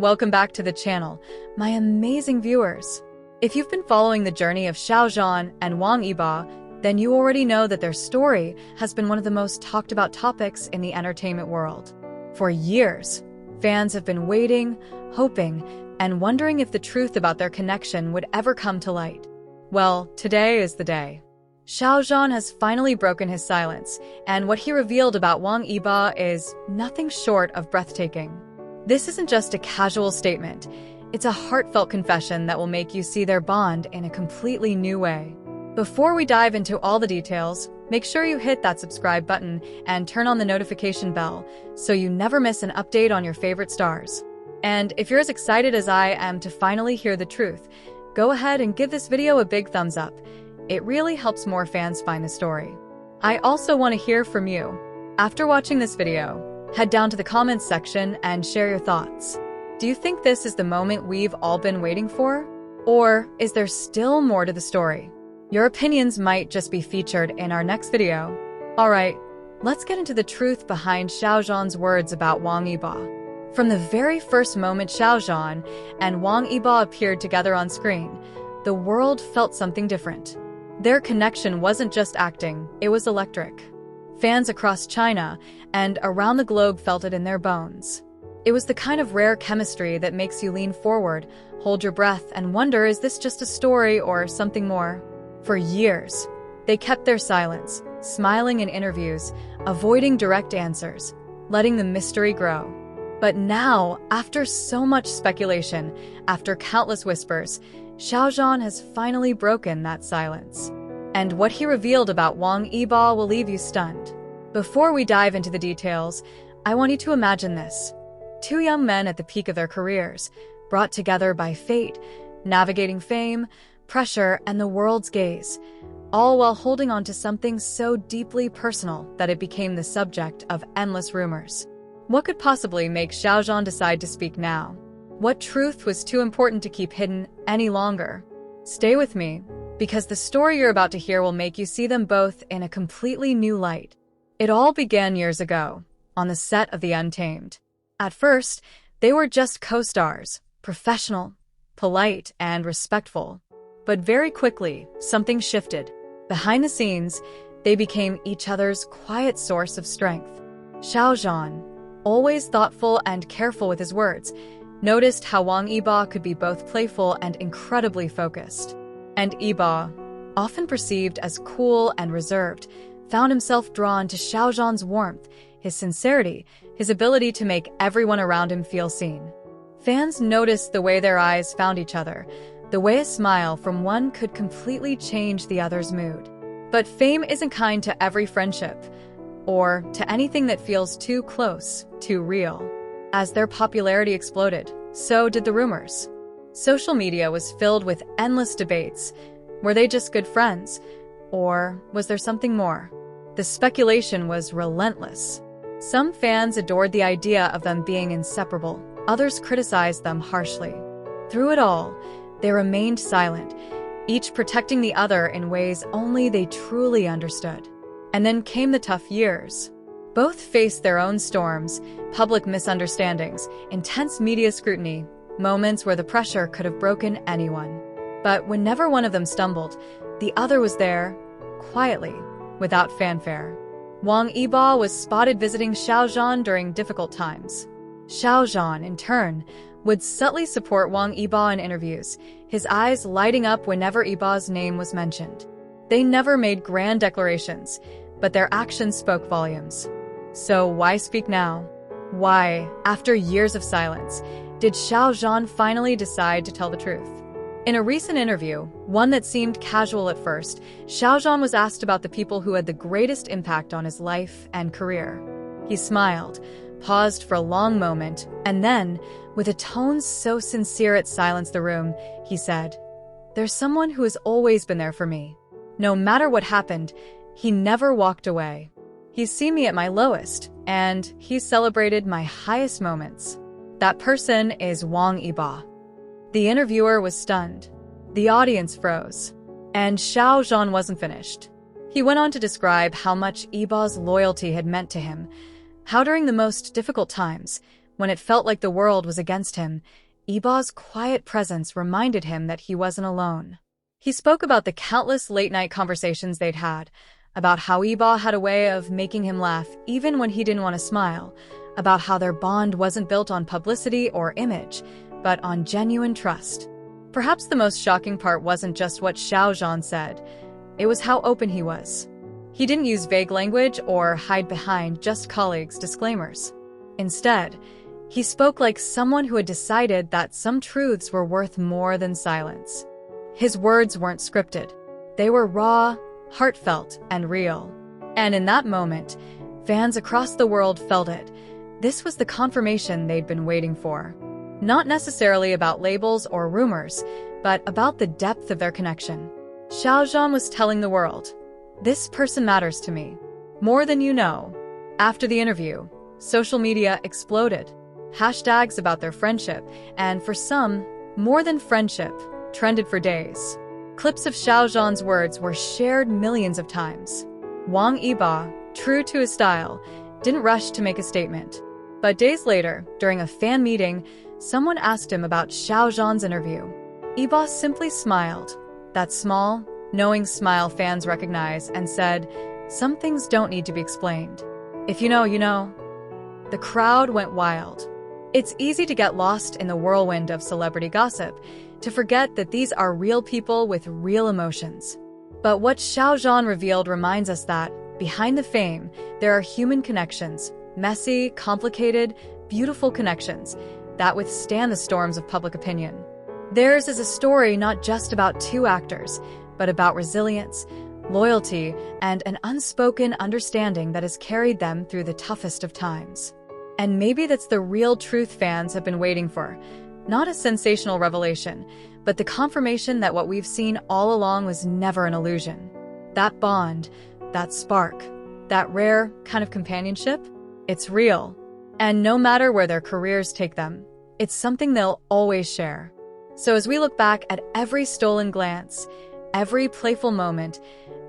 Welcome back to the channel, my amazing viewers. If you've been following the journey of Xiao Zhan and Wang Yibo, then you already know that their story has been one of the most talked about topics in the entertainment world. For years, fans have been waiting, hoping, and wondering if the truth about their connection would ever come to light. Well, today is the day. Xiao Zhan has finally broken his silence, and what he revealed about Wang Yibo is nothing short of breathtaking. This isn't just a casual statement, it's a heartfelt confession that will make you see their bond in a completely new way. Before we dive into all the details, make sure you hit that subscribe button and turn on the notification bell so you never miss an update on your favorite stars. And if you're as excited as I am to finally hear the truth, go ahead and give this video a big thumbs up. It really helps more fans find the story. I also want to hear from you. After watching this video, head down to the comments section and share your thoughts. Do you think this is the moment we've all been waiting for? Or is there still more to the story? Your opinions might just be featured in our next video. Alright, let's get into the truth behind Xiao Zhan's words about Wang Yibo. From the very first moment Xiao Zhan and Wang Yibo appeared together on screen, the world felt something different. Their connection wasn't just acting, it was electric. Fans across China and around the globe felt it in their bones. It was the kind of rare chemistry that makes you lean forward, hold your breath, and wonder, is this just a story or something more? For years, they kept their silence, smiling in interviews, avoiding direct answers, letting the mystery grow. But now, after so much speculation, after countless whispers, Xiao Zhan has finally broken that silence. And what he revealed about Wang Yibo will leave you stunned. Before we dive into the details, I want you to imagine this. Two young men at the peak of their careers, brought together by fate, navigating fame, pressure, and the world's gaze, all while holding on to something so deeply personal that it became the subject of endless rumors. What could possibly make Xiao Zhan decide to speak now? What truth was too important to keep hidden any longer? Stay with me, because the story you're about to hear will make you see them both in a completely new light. It all began years ago, on the set of the Untamed. At first, they were just co-stars, professional, polite, and respectful. But very quickly, something shifted. Behind the scenes, they became each other's quiet source of strength. Xiao Zhan, always thoughtful and careful with his words, noticed how Wang Yibo could be both playful and incredibly focused. And Yibo, often perceived as cool and reserved, found himself drawn to Xiao Zhan's warmth, his sincerity, his ability to make everyone around him feel seen. Fans noticed the way their eyes found each other, the way a smile from one could completely change the other's mood. But fame isn't kind to every friendship, or to anything that feels too close, too real. As their popularity exploded, so did the rumors. Social media was filled with endless debates. Were they just good friends? Or was there something more? The speculation was relentless. Some fans adored the idea of them being inseparable. Others criticized them harshly. Through it all, they remained silent, each protecting the other in ways only they truly understood. And then came the tough years. Both faced their own storms, public misunderstandings, intense media scrutiny, moments where the pressure could have broken anyone. But whenever one of them stumbled, the other was there, quietly, without fanfare. Wang Yibo was spotted visiting Xiao Zhan during difficult times. Xiao Zhan, in turn, would subtly support Wang Yibo in interviews, his eyes lighting up whenever Yibo's name was mentioned. They never made grand declarations, but their actions spoke volumes. So why speak now? Why, after years of silence, did Xiao Zhan finally decide to tell the truth? In a recent interview, one that seemed casual at first, Xiao Zhan was asked about the people who had the greatest impact on his life and career. He smiled, paused for a long moment, and then, with a tone so sincere it silenced the room, he said, "There's someone who has always been there for me. No matter what happened, he never walked away. He's seen me at my lowest, and he's celebrated my highest moments. That person is Wang Yibo." The interviewer was stunned. The audience froze. And Xiao Zhan wasn't finished. He went on to describe how much Yibo's loyalty had meant to him, how during the most difficult times, When it felt like the world was against him, Yibo's quiet presence reminded him that he wasn't alone. He spoke about the countless late-night conversations they'd had, about how Yibo had a way of making him laugh even when he didn't want to smile, about how their bond wasn't built on publicity or image, but on genuine trust. Perhaps the most shocking part wasn't just what Xiao Zhan said, it was how open he was. He didn't use vague language or hide behind just colleagues' disclaimers. Instead, he spoke like someone who had decided that some truths were worth more than silence. His words weren't scripted. They were raw, heartfelt, and real. And in that moment, fans across the world felt it. This was the confirmation they'd been waiting for. Not necessarily about labels or rumors, but about the depth of their connection. Xiao Zhan was telling the world, "This person matters to me, more than you know." After the interview, social media exploded. Hashtags about their friendship, and for some, more than friendship, trended for days. Clips of Xiao Zhan's words were shared millions of times. Wang Yibo, true to his style, didn't rush to make a statement. But days later, during a fan meeting, someone asked him about Xiao Zhan's interview. Yibo simply smiled, that small, knowing smile fans recognize, and said, "Some things don't need to be explained. If you know, you know." The crowd went wild. It's easy to get lost in the whirlwind of celebrity gossip, to forget that these are real people with real emotions. But what Xiao Zhan revealed reminds us that, behind the fame, there are human connections, messy, complicated, beautiful connections, that withstand the storms of public opinion. Theirs is a story not just about two actors, but about resilience, loyalty, and an unspoken understanding that has carried them through the toughest of times. And maybe that's the real truth fans have been waiting for. Not a sensational revelation, but the confirmation that what we've seen all along was never an illusion. That bond, that spark, that rare kind of companionship, it's real. And no matter where their careers take them, it's something they'll always share. So as we look back at every stolen glance, every playful moment,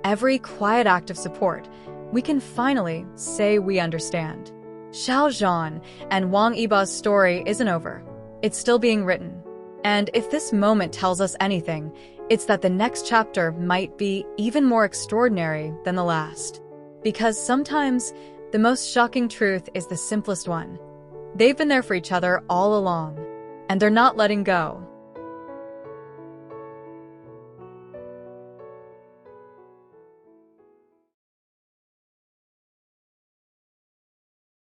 every quiet act of support, we can finally say we understand. Xiao Zhan and Wang Yibo's story isn't over. It's still being written. And if this moment tells us anything, it's that the next chapter might be even more extraordinary than the last. Because sometimes, the most shocking truth is the simplest one. They've been there for each other all along, and they're not letting go.